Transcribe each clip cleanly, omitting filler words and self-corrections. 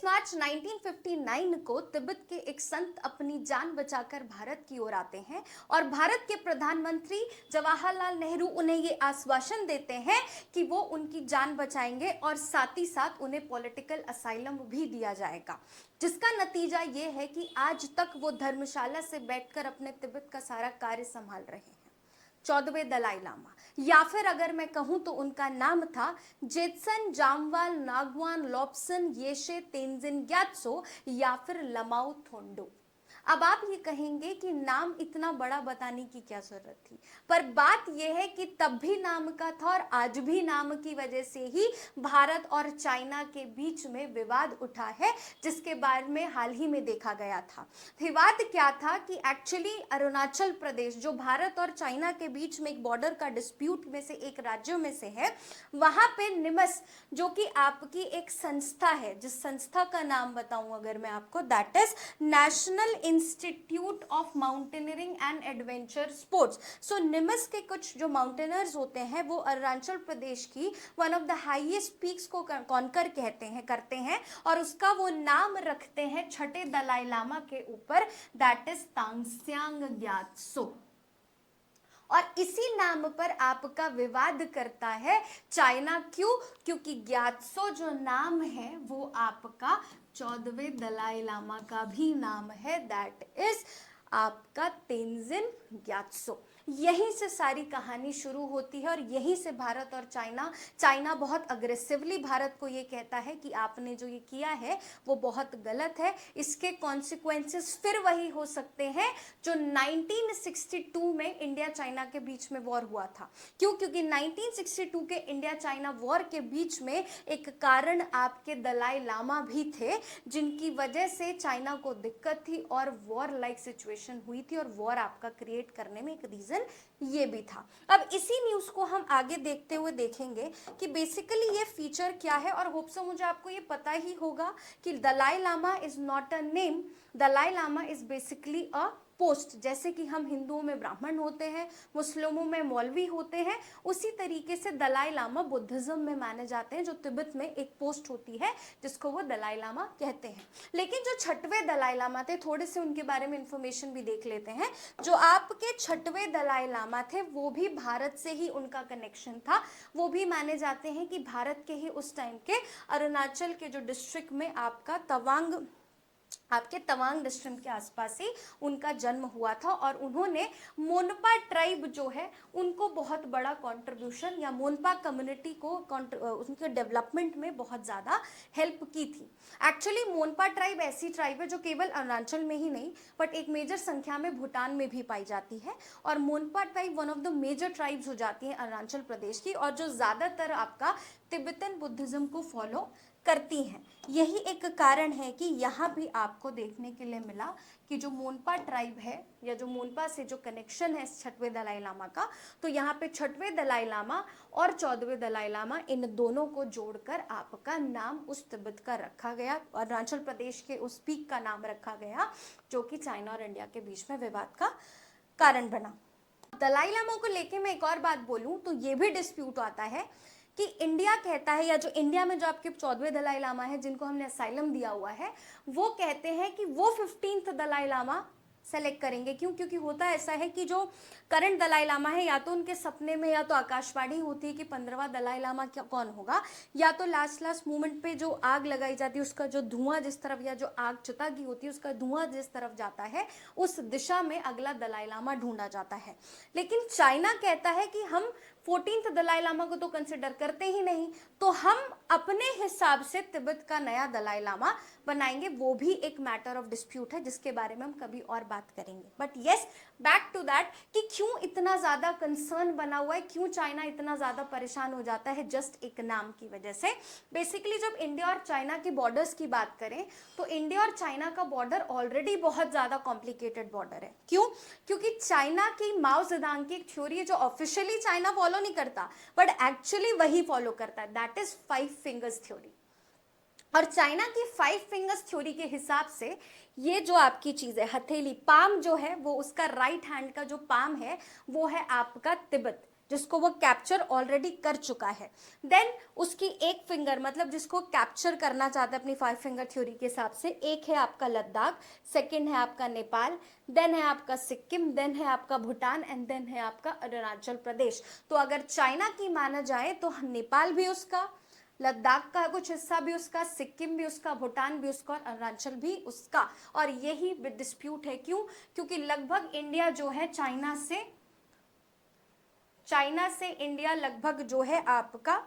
मार्च 1959 को तिब्बत के एक संत अपनी जान बचाकर भारत की ओर आते हैं और भारत के प्रधानमंत्री जवाहरलाल नेहरू उन्हें ये आश्वासन देते हैं कि वो उनकी जान बचाएंगे और साथ ही साथ उन्हें पॉलिटिकल असाइलम भी दिया जाएगा, जिसका नतीजा ये है कि आज तक वो धर्मशाला से बैठकर अपने तिब्बत का सारा कार्य संभाल रहे हैं। 14वें दलाई लामा, या फिर अगर मैं कहूं तो उनका नाम था जेत्सन जामवाल नागवान लॉब्सन येशे तेंजिन ग्यात्सो या फिर लमाऊ थोंडो। अब आप ये कहेंगे कि नाम इतना बड़ा बताने की क्या जरूरत थी, पर बात यह है कि तब भी नाम का था और आज भी नाम की वजह से ही भारत और चाइना के बीच में विवाद उठा है, जिसके बारे में हाल ही में देखा गया था। विवाद क्या था कि एक्चुअली अरुणाचल प्रदेश जो भारत और चाइना के बीच में एक बॉर्डर का डिस्प्यूट में से एक राज्यों में से है, वहां पे निमस जो कि आपकी एक संस्था है, जिस संस्था का नाम बताऊं अगर मैं आपको, that is National Institute of Mountaineering and Adventure Sports. So NIMAS के कुछ जो माउंटेनर्स होते हैं वो अरुणाचल प्रदेश की one of the highest peaks को कॉन्कर करते हैं और उसका वो नाम रखते हैं छठे दलाई लामा के ऊपर, दैट इज तांगस्यांग ग्यात्सो। और इसी नाम पर आपका विवाद करता है चाइना। क्यों? क्योंकि ग्यात्सो जो नाम है वो आपका 14वें दलाई लामा का भी नाम है, दैट इज आपका तेंजिन ग्यात्सो। यहीं से सारी कहानी शुरू होती है और यहीं से भारत और चाइना बहुत अग्रेसिवली भारत को ये कहता है कि आपने जो ये किया है वो बहुत गलत है, इसके कॉन्सिक्वेंसेस फिर वही हो सकते हैं जो 1962 में इंडिया चाइना के बीच में वॉर हुआ था। क्यों? क्योंकि 1962 के इंडिया चाइना वॉर के बीच में एक कारण आपके दलाई लामा भी थे, जिनकी वजह से चाइना को दिक्कत थी और वॉर लाइक सिचुएशन हुई थी और वॉर आपका क्रिएट करने में एक रीजन ये भी था। अब इसी न्यूज को हम आगे देखते हुए देखेंगे कि बेसिकली ये फीचर क्या है, और होप सो मुझे आपको ये पता ही होगा कि Dalai Lama is not a name, Dalai Lama is basically a post. जैसे कि हम हिंदुओं में ब्राह्मण होते हैं, मुस्लिमों में मौलवी होते हैं, उसी तरीके से दलाई लामा बुद्धिज्म में माने जाते हैं, जो तिब्बत में एक पोस्ट होती है जिसको वो दलाई लामा कहते हैं। लेकिन जो छठवें दलाई लामा थे, थोड़े से उनके बारे में इंफॉर्मेशन भी देख लेते हैं। जो आपके छठवें दलाई लामा थे वो भी भारत से ही उनका कनेक्शन था। वो भी माने जाते हैं कि भारत के ही उस टाइम के अरुणाचल के जो डिस्ट्रिक्ट में आपका तवांग डिस्ट्रिक्ट के आसपास ही उनका जन्म हुआ था और उन्होंने मोनपा ट्राइब जो है उनको बहुत बड़ा कंट्रीब्यूशन या मोनपा कम्युनिटी को उनके डेवलपमेंट में बहुत ज़्यादा हेल्प की थी। एक्चुअली मोनपा ट्राइब ऐसी ट्राइब है जो केवल अरुणाचल में ही नहीं बट एक मेजर संख्या में भूटान में भी पाई जाती है, और Monpa tribe one of the major tribes हो जाती है अरुणाचल प्रदेश की, और जो ज़्यादातर आपका तिब्बतन बुद्धिज्म को फॉलो करती हैं। यही एक कारण है कि यहाँ भी आपको देखने के लिए मिला कि जो मोनपा ट्राइब है या जो मोनपा से जो कनेक्शन है छठवें दलाई लामा का, तो यहाँ पे छठवें दलाई लामा और 14वें दलाई लामा इन दोनों को जोड़कर आपका नाम उस तिब्बत का रखा गया, अरुणाचल प्रदेश के उस पीक का नाम रखा गया जो कि चाइना और इंडिया के बीच में विवाद का कारण बना। दलाई लामा को लेके मैं एक और बात बोलूं तो ये भी डिस्प्यूट आता है कि इंडिया कहता है, या जो इंडिया में जो आपके 14वें दलाई लामा है जिनको हमने असाइलम दिया हुआ है, वो कहते हैं कि वो 15th दलाई लामा सेलेक्ट करेंगे। क्यों? क्योंकि होता ऐसा है कि जो करंट दलाई लामा है या तो उनके सपने में या तो आकाशवाणी होती है कि 15वां दलाई लामा क्या कौन होगा, या तो लास्ट मोमेंट पे जो आग लगाई जाती है उसका जो धुआं जिस तरफ, या जो आग चिता की होती है उसका धुआं जिस तरफ जाता है उस दिशा में अगला दलाई लामा ढूंढा जाता है। लेकिन चाइना कहता है कि हम 14th दलाई लामा को तो कंसिडर करते ही नहीं, तो हम अपने हिसाब से तिब्बत का नया दलाई लामा बनाएंगे। वो भी एक मैटर ऑफ डिस्प्यूट है जिसके बारे में हम कभी और बात करेंगे। But yes, back to that कि क्यों इतना ज्यादा कंसर्न बना हुआ है, क्यों चाइना इतना ज्यादा परेशान हो जाता है जस्ट एक नाम की वजह से। बेसिकली जब इंडिया और चाइना की बॉर्डर्स की बात करें तो इंडिया और चाइना का बॉर्डर ऑलरेडी बहुत ज्यादा कॉम्प्लिकेटेड बॉर्डर है। क्यों? क्योंकि चाइना की माओ जेडुंग की एक थ्योरी है जो ऑफिशियली चाइना फॉलो नहीं करता बट एक्चुअली वही फॉलो करता है, दैट इज 5 फिंगर्स थ्योरी। और चाइना की 5 फिंगर्स थ्योरी के हिसाब से ये जो आपकी चीज है हथेली, पाम जो है वो उसका राइट हैंड का जो पाम है वो है आपका तिब्बत, जिसको वो कैप्चर ऑलरेडी कर चुका है। देन उसकी एक फिंगर, मतलब जिसको कैप्चर करना चाहता है अपनी 5 फिंगर थ्योरी के हिसाब से, एक है आपका लद्दाख, सेकंड है आपका नेपाल, देन है आपका सिक्किम, देन है आपका भूटान एंड देन है आपका अरुणाचल प्रदेश। तो अगर चाइना की माना जाए तो नेपाल भी उसका, लद्दाख का कुछ हिस्सा भी उसका, सिक्किम भी उसका, भूटान भी उसका और अरुणाचल भी उसका। और यही डिस्प्यूट है, क्यों? क्योंकि लगभग इंडिया जो है चाइना से इंडिया लगभग जो है आपका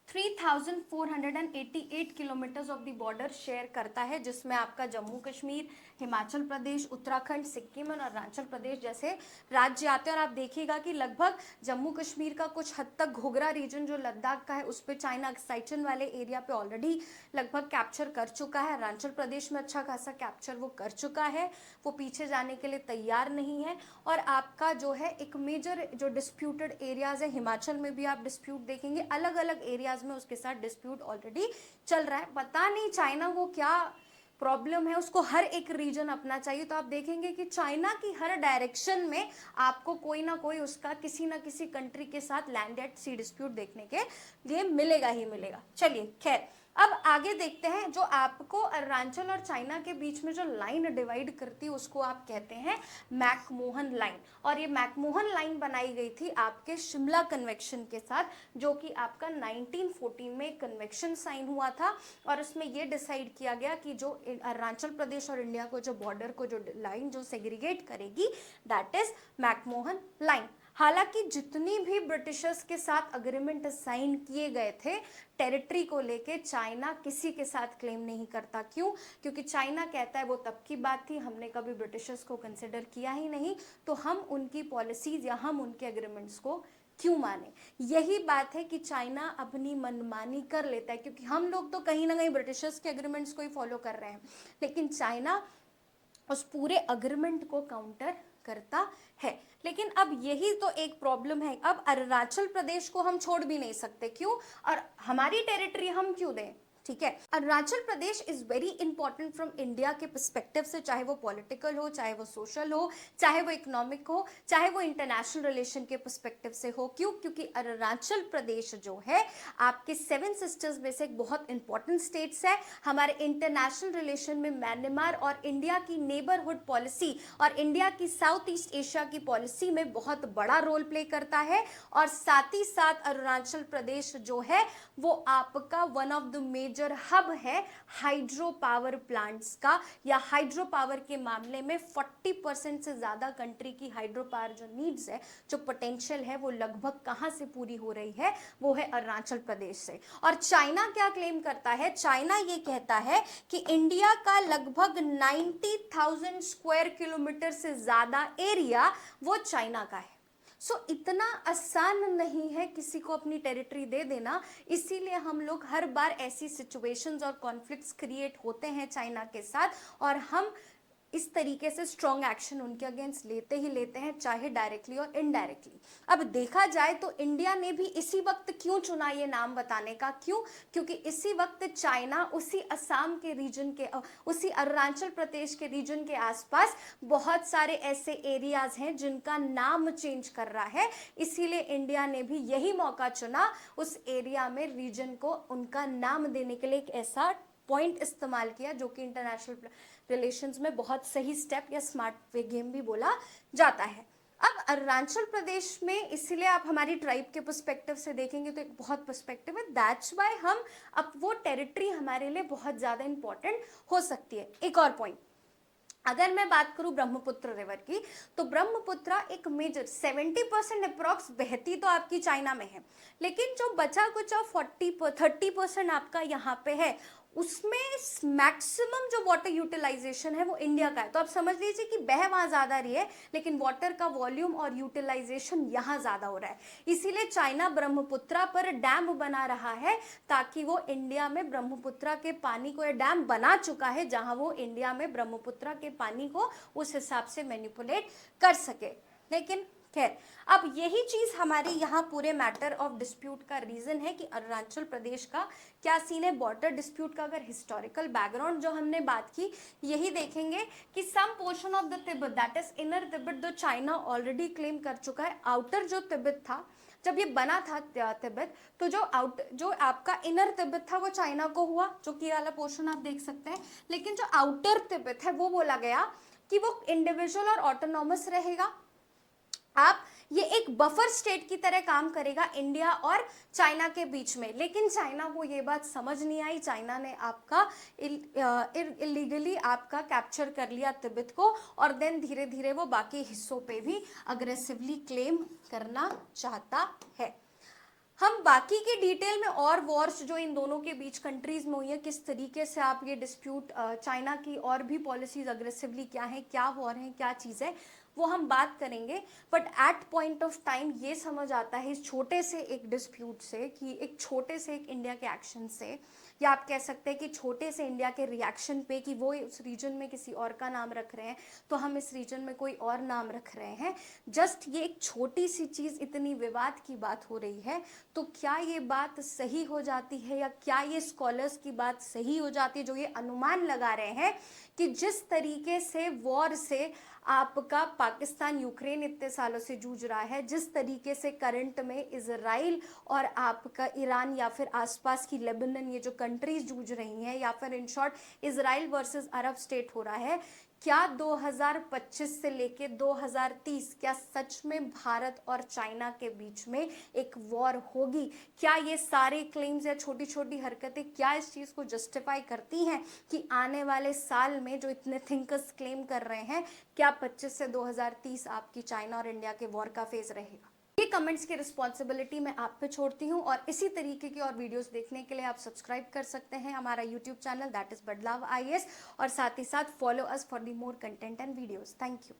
3488 kilometres of the border share करता है, जिसमें आपका जम्मू कश्मीर, हिमाचल प्रदेश, उत्तराखंड, सिक्किम और अरुणाचल प्रदेश जैसे राज्य आते हैं। और आप देखिएगा कि लगभग जम्मू कश्मीर का कुछ हद तक घोघरा रीजन जो लद्दाख का है उस पर चाइना साइचन वाले एरिया पे ऑलरेडी लगभग कैप्चर कर चुका है। अरुणाचल प्रदेश में अच्छा खासा कैप्चर वो कर चुका है, वो पीछे जाने के लिए तैयार नहीं है। और आपका जो है एक मेजर जो डिस्प्यूटेड एरियाज है, हिमाचल में भी आप डिस्प्यूट देखेंगे, अलग अलग एरियाज में उसके साथ डिस्प्यूट ऑलरेडी चल रहा है। पता नहीं चाइना को क्या प्रॉब्लम है, उसको हर एक रीजन अपना चाहिए। तो आप देखेंगे कि चाइना की हर डायरेक्शन में आपको कोई ना कोई उसका किसी ना किसी कंट्री के साथ लैंड एट सी डिस्प्यूट देखने के लिए मिलेगा ही मिलेगा। चलिए खैर, अब आगे देखते हैं। जो आपको अरुणाचल और चाइना के बीच में जो लाइन डिवाइड करती है उसको आप कहते हैं मैकमोहन लाइन। और ये मैकमोहन लाइन बनाई गई थी आपके शिमला कन्वेक्शन के साथ, जो कि आपका 1914 में कन्वेक्शन साइन हुआ था। और उसमें ये डिसाइड किया गया कि जो अरुणाचल प्रदेश और इंडिया को जो बॉर्डर को जो लाइन जो सेग्रीगेट करेगी, दैट इज मैकमोहन लाइन। हालांकि जितनी भी ब्रिटिशर्स के साथ अग्रीमेंट साइन किए गए थे टेरिटरी को लेके, चाइना किसी के साथ क्लेम नहीं करता। क्यों? क्योंकि चाइना कहता है वो तब की बात थी, हमने कभी ब्रिटिशर्स को कंसिडर किया ही नहीं, तो हम उनकी पॉलिसीज या हम उनके एग्रीमेंट्स को क्यों माने। यही बात है कि चाइना अपनी मनमानी कर लेता है, क्योंकि हम लोग तो कहीं ना कहीं ब्रिटिशर्स के एग्रीमेंट्स को ही फॉलो कर रहे हैं, लेकिन चाइना उस पूरे अग्रीमेंट को काउंटर करता है। लेकिन अब यही तो एक प्रॉब्लम है, अब अरुणाचल प्रदेश को हम छोड़ भी नहीं सकते। क्यों? और हमारी टेरिटरी हम क्यों दें? ठीक है, Arunachal Pradesh is very important from India के पर्सपेक्टिव से, चाहे वो पॉलिटिकल हो, चाहे वो सोशल हो, चाहे वो इकोनॉमिक हो, चाहे वो इंटरनेशनल रिलेशन के पर्सपेक्टिव से हो। क्यों? क्योंकि अरुणाचल प्रदेश जो है आपके 7 सिस्टर्स में से एक बहुत इंपॉर्टेंट स्टेट्स है। हमारे इंटरनेशनल रिलेशन में म्यांमार और इंडिया की नेबरहुड पॉलिसी और इंडिया की साउथ ईस्ट एशिया की पॉलिसी में बहुत बड़ा रोल प्ले करता है। और साथ ही साथ अरुणाचल प्रदेश जो है वो आपका one of the major hub है हाइड्रो पावर प्लांट्स का, या हाइड्रो पावर के मामले में 40% से ज्यादा कंट्री की हाइड्रो पावर जो नीड्स है, जो पोटेंशियल है, वो लगभग कहां से पूरी हो रही है? वो है अरुणाचल प्रदेश से। और चाइना क्या क्लेम करता है? चाइना ये कहता है कि इंडिया का लगभग 90,000 स्क्वायर किलोमीटर से ज्यादा एरिया वो चाइना का है। इतना आसान नहीं है किसी को अपनी टेरिटरी दे देना, इसीलिए हम लोग हर बार ऐसी सिचुएशंस और कॉन्फ्लिक्ट्स क्रिएट होते हैं चाइना के साथ, और हम इस तरीके से स्ट्रॉन्ग एक्शन उनके अगेंस्ट लेते ही लेते हैं, चाहे डायरेक्टली और इनडायरेक्टली। अब देखा जाए तो इंडिया ने भी इसी वक्त क्यों चुना ये नाम बताने का? क्यों? क्योंकि इसी वक्त चाइना उसी असम के रीजन के, उसी अरुणाचल प्रदेश के रीजन के आसपास बहुत सारे ऐसे एरियाज हैं जिनका नाम चेंज कर रहा है। इसीलिए इंडिया ने भी यही मौका चुना उस एरिया में रीजन को उनका नाम देने के लिए, एक ऐसा पॉइंट इस्तेमाल किया जो कि इंटरनेशनल रिलेशंस में बहुत सही स्टेप या स्मार्ट वे गेम भी बोला जाता है। अब अरुणाचल प्रदेश में, इसलिए आप हमारी ट्राइब के पर्सपेक्टिव से देखेंगे तो एक बहुत पर्सपेक्टिव है, दैट्स वाई हम अब वो टेरिटरी हमारे लिए बहुत ज़्यादा इंपॉर्टेंट हो सकती है। एक और पॉइंट, अगर मैं बात करूं ब्रह्मपुत्र रिवर की, तो ब्रह्मपुत्र एक मेजर 70% अप्रॉक्स बहती तो आपकी चाइना में है, लेकिन जो बचा कुचा 30% आपका यहाँ पे है, उसमें मैक्सिमम जो वाटर यूटिलाइजेशन है वो इंडिया का है। तो आप समझ लीजिए कि बह वहां ज्यादा रही है, लेकिन वाटर का वॉल्यूम और यूटिलाइजेशन यहाँ ज्यादा हो रहा है। इसीलिए चाइना ब्रह्मपुत्र पर डैम बना रहा है, ताकि वो इंडिया में ब्रह्मपुत्र के पानी को, डैम बना चुका है जहां वो इंडिया में ब्रह्मपुत्र के पानी को उस हिसाब से मैनिपुलेट कर सके। लेकिन खैर, अब यही चीज हमारे यहाँ पूरे मैटर ऑफ डिस्प्यूट का रीजन है कि अरुणाचल प्रदेश का क्या सीन है। बॉर्डर डिस्प्यूट का अगर हिस्टोरिकल बैकग्राउंड जो हमने बात की, यही देखेंगे कि some portion of the Tibet, that is inner Tibet, जो चाइना ऑलरेडी क्लेम कर चुका है। आउटर जो तिब्बत था, जब ये बना था तिब्बत, तो जो आपका इनर तिब्बत था वो चाइना को हुआ, जो कि वाला पोर्शन आप देख सकते हैं। लेकिन जो आउटर तिब्बत है वो बोला गया कि वो इंडिविजुअल और ऑटोनॉमस रहेगा। आप ये एक बफर स्टेट की तरह काम करेगा इंडिया और चाइना के बीच में। लेकिन चाइना को ये बात समझ नहीं आई। चाइना ने आपका इलीगली आपका कैप्चर कर लिया तिब्बत को, और देन धीरे धीरे वो बाकी हिस्सों पे भी अग्रेसिवली क्लेम करना चाहता है। हम बाकी के डिटेल में और वॉर्स जो इन दोनों के बीच कंट्रीज में हुई है, किस तरीके से आप ये डिस्प्यूट, चाइना की और भी पॉलिसीज अग्रेसिवली क्या है, क्या वॉर है, क्या चीज़ है, वो हम बात करेंगे। But at point of time ये समझ आता है इस छोटे से एक डिस्प्यूट से, कि एक छोटे से एक इंडिया के एक्शन से, या आप कह सकते हैं कि छोटे से इंडिया के रिएक्शन पे, कि वो उस रीजन में किसी और का नाम रख रहे हैं तो हम इस रीजन में कोई और नाम रख रहे हैं। जस्ट ये एक छोटी सी चीज़ इतनी विवाद की बात हो रही है, तो क्या ये बात सही हो जाती है, या क्या ये स्कॉलर्स की बात सही हो जाती है जो ये अनुमान लगा रहे हैं कि जिस तरीके से वॉर से आपका पाकिस्तान यूक्रेन इतने सालों से जूझ रहा है, जिस तरीके से करंट में इजराइल और आपका ईरान या फिर आसपास की लेबनान, ये जो कंट्रीज जूझ रही हैं, या फिर in short Israel versus Arab state हो रहा है, क्या 2025 से लेके 2030 क्या सच में भारत और चाइना के बीच में एक वॉर होगी? क्या ये सारे क्लेम्स या छोटी छोटी हरकतें क्या इस चीज़ को जस्टिफाई करती हैं कि आने वाले साल में जो इतने थिंकर्स क्लेम कर रहे हैं, क्या 25 से 2030 आपकी चाइना और इंडिया के वॉर का फेज रहेगा? ये कमेंट्स की रिस्पॉन्सिबिलिटी मैं आप पे छोड़ती हूँ, और इसी तरीके की और वीडियोस देखने के लिए आप सब्सक्राइब कर सकते हैं हमारा यूट्यूब चैनल, दैट इज बदलाव IAS, और साथ ही साथ follow us for the more content and videos. Thank you.